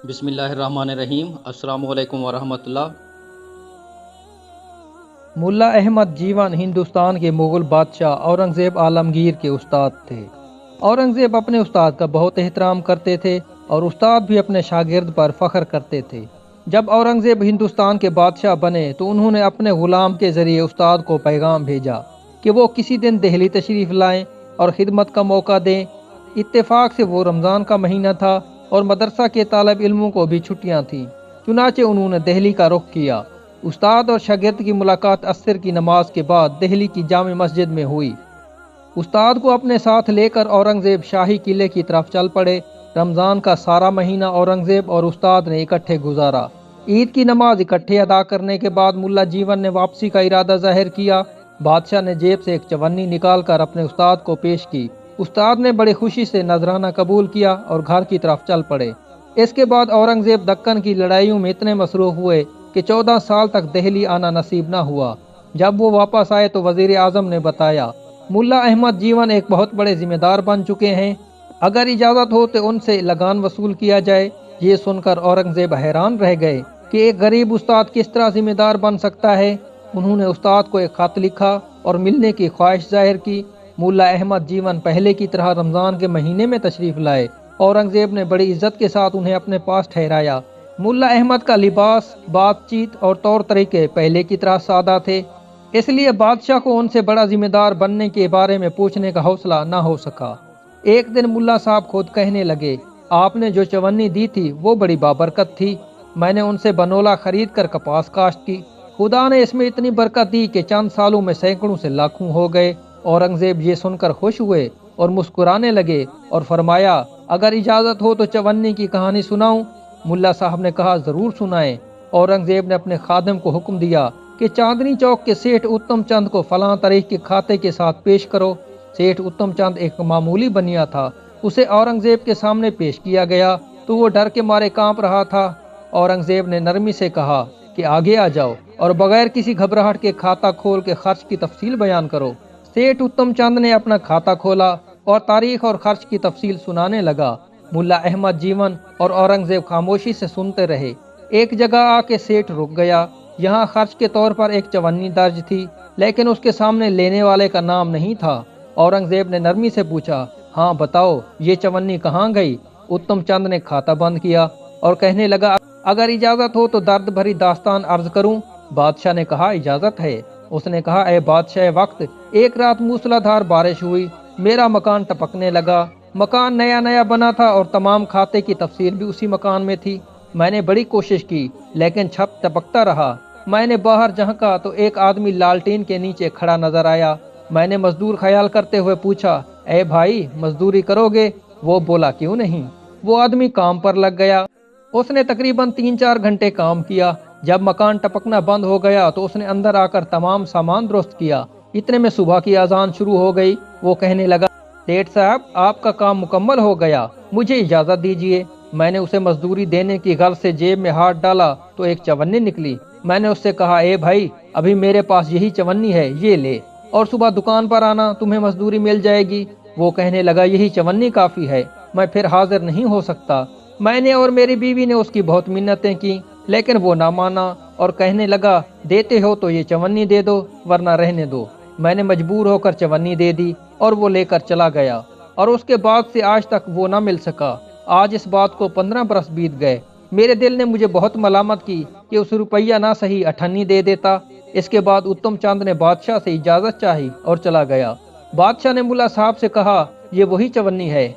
بسم اللہ الرحمن الرحیم۔ السلام علیکم ورحمۃ اللہ۔ ملا احمد جیون ہندوستان کے مغل بادشاہ اورنگزیب عالمگیر کے استاد تھے۔ اورنگزیب اپنے استاد کا بہت احترام کرتے تھے اور استاد بھی اپنے شاگرد پر فخر کرتے تھے۔ جب اورنگزیب ہندوستان کے بادشاہ بنے تو انہوں نے اپنے غلام کے ذریعے استاد کو پیغام بھیجا کہ وہ کسی دن دہلی تشریف لائیں اور خدمت کا موقع دیں۔ اتفاق سے وہ رمضان کا مہینہ تھا اور مدرسہ کے طالب علموں کو بھی چھٹیاں تھیں، چنانچہ انہوں نے دہلی کا رخ کیا۔ استاد اور شاگرد کی ملاقات عصر کی نماز کے بعد دہلی کی جامع مسجد میں ہوئی۔ استاد کو اپنے ساتھ لے کر اورنگزیب شاہی قلعے کی طرف چل پڑے۔ رمضان کا سارا مہینہ اورنگزیب اور استاد نے اکٹھے گزارا۔ عید کی نماز اکٹھے ادا کرنے کے بعد ملا جیون نے واپسی کا ارادہ ظاہر کیا۔ بادشاہ نے جیب سے ایک چونی نکال کر اپنے استاد کو پیش کی۔ استاد نے بڑی خوشی سے نذرانہ قبول کیا اور گھر کی طرف چل پڑے۔ اس کے بعد اورنگزیب دکن کی لڑائیوں میں اتنے مصروف ہوئے کہ 14 سال تک دہلی آنا نصیب نہ ہوا۔ جب وہ واپس آئے تو وزیر اعظم نے بتایا، ملا احمد جیون ایک بہت بڑے ذمہ دار بن چکے ہیں، اگر اجازت ہو تو ان سے لگان وصول کیا جائے۔ یہ سن کر اورنگزیب حیران رہ گئے کہ ایک غریب استاد کس طرح ذمہ دار بن سکتا ہے۔ انہوں نے استاد کو ایک خط لکھا اور ملنے کی خواہش ظاہر کی۔ ملا احمد جیون پہلے کی طرح رمضان کے مہینے میں تشریف لائے۔ اورنگزیب نے بڑی عزت کے ساتھ انہیں اپنے پاس ٹھہرایا۔ ملا احمد کا لباس، بات چیت اور طور طریقے پہلے کی طرح سادہ تھے، اس لیے بادشاہ کو ان سے بڑا ذمہ دار بننے کے بارے میں پوچھنے کا حوصلہ نہ ہو سکا۔ ایک دن ملا صاحب خود کہنے لگے، آپ نے جو چونی دی تھی وہ بڑی بابرکت تھی، میں نے ان سے بنولا خرید کر کپاس کاشت کی، خدا نے اس میں اتنی برکت دی کہ چند سالوں میں سینکڑوں سے لاکھوں ہو گئے۔ اورنگزیب یہ سن کر خوش ہوئے اور مسکرانے لگے اور فرمایا، اگر اجازت ہو تو چونی کی کہانی سناؤں؟ ملا صاحب نے کہا، ضرور سنائیں۔ اورنگزیب نے اپنے خادم کو حکم دیا کہ چاندنی چوک کے سیٹھ اتم چند کو فلاں تاریخ کے کھاتے کے ساتھ پیش کرو۔ سیٹھ اتم چند ایک معمولی بنیا تھا، اسے اورنگزیب کے سامنے پیش کیا گیا تو وہ ڈر کے مارے کانپ رہا تھا۔ اورنگزیب نے نرمی سے کہا کہ آگے آ جاؤ اور بغیر کسی گھبراہٹ کے کھاتا کھول کے خرچ کی تفصیل بیان کرو۔ سیٹھ اتم چند نے اپنا کھاتا کھولا اور تاریخ اور خرچ کی تفصیل سنانے لگا۔ ملا احمد جیون اور اورنگزیب خاموشی سے سنتے رہے۔ ایک جگہ آ کے سیٹھ رک گیا، یہاں خرچ کے طور پر ایک چونی درج تھی، لیکن اس کے سامنے لینے والے کا نام نہیں تھا۔ اورنگزیب نے نرمی سے پوچھا، ہاں بتاؤ یہ چونی کہاں گئی؟ اتم چند نے کھاتا بند کیا اور کہنے لگا، اگر اجازت ہو تو درد بھری داستان عرض کروں؟ بادشاہ نے کہا، اجازت ہے۔ اس نے کہا، اے بادشاہ وقت، ایک رات موسلا دھار بارش ہوئی، میرا مکان ٹپکنے لگا۔ مکان نیا نیا بنا تھا اور تمام کھاتے کی تفصیل بھی اسی مکان میں تھی۔ میں نے بڑی کوشش کی لیکن چھت ٹپکتا رہا۔ میں نے باہر جھانکا تو ایک آدمی لالٹین کے نیچے کھڑا نظر آیا۔ میں نے مزدور خیال کرتے ہوئے پوچھا، اے بھائی مزدوری کرو گے؟ وہ بولا، کیوں نہیں۔ وہ آدمی کام پر لگ گیا۔ اس نے تقریباً 3-4 گھنٹے کام کیا۔ جب مکان ٹپکنا بند ہو گیا تو اس نے اندر آ کر تمام سامان درست کیا۔ اتنے میں صبح کی اذان شروع ہو گئی۔ وہ کہنے لگا، سیٹھ صاحب آپ کا کام مکمل ہو گیا، مجھے اجازت دیجیے۔ میں نے اسے مزدوری دینے کی غرض سے جیب میں ہاتھ ڈالا تو ایک چونی نکلی۔ میں نے اس سے کہا، اے بھائی ابھی میرے پاس یہی چونی ہے، یہ لے، اور صبح دکان پر آنا، تمہیں مزدوری مل جائے گی۔ وہ کہنے لگا، یہی چونی کافی ہے، میں پھر حاضر نہیں ہو سکتا۔ میں نے اور میری بیوی نے اس کی بہت منتیں کی لیکن وہ نہ مانا اور کہنے لگا، دیتے ہو تو یہ چونی دے دو ورنہ رہنے دو۔ میں نے مجبور ہو کر چونی دے دی اور وہ لے کر چلا گیا، اور اس کے بعد سے آج تک وہ نہ مل سکا۔ آج اس بات کو 15 برس بیت گئے۔ میرے دل نے مجھے بہت ملامت کی کہ اس روپیہ نہ صحیح 98 دے دیتا۔ اس کے بعد اتم چند نے بادشاہ سے اجازت چاہی اور چلا گیا۔ بادشاہ نے ملا صاحب سے کہا، یہ وہی چونی ہے؟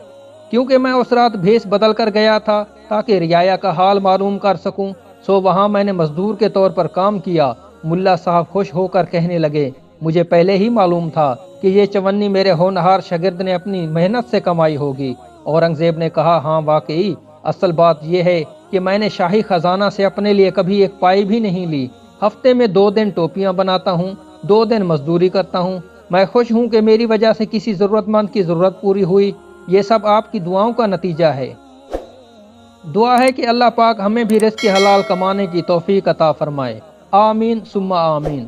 کیونکہ میں اس رات بھیس بدل کر گیا تھا تاکہ رعایا کا حال معلوم کر سکوں، سو وہاں میں نے مزدور کے طور پر کام کیا۔ ملا صاحب خوش ہو کر کہنے لگے، مجھے پہلے ہی معلوم تھا کہ یہ چونی میرے ہونہار شاگرد نے اپنی محنت سے کمائی ہوگی۔ اورنگزیب نے کہا، ہاں واقعی، اصل بات یہ ہے کہ میں نے شاہی خزانہ سے اپنے لیے کبھی ایک پائی بھی نہیں لی۔ ہفتے میں 2 دن ٹوپیاں بناتا ہوں، 2 دن مزدوری کرتا ہوں۔ میں خوش ہوں کہ میری وجہ سے کسی ضرورت مند کی ضرورت پوری ہوئی۔ یہ سب آپ کی دعاؤں کا نتیجہ ہے۔ دعا ہے کہ اللہ پاک ہمیں بھی رزق حلال کمانے کی توفیق عطا فرمائے۔ آمین ثم آمین۔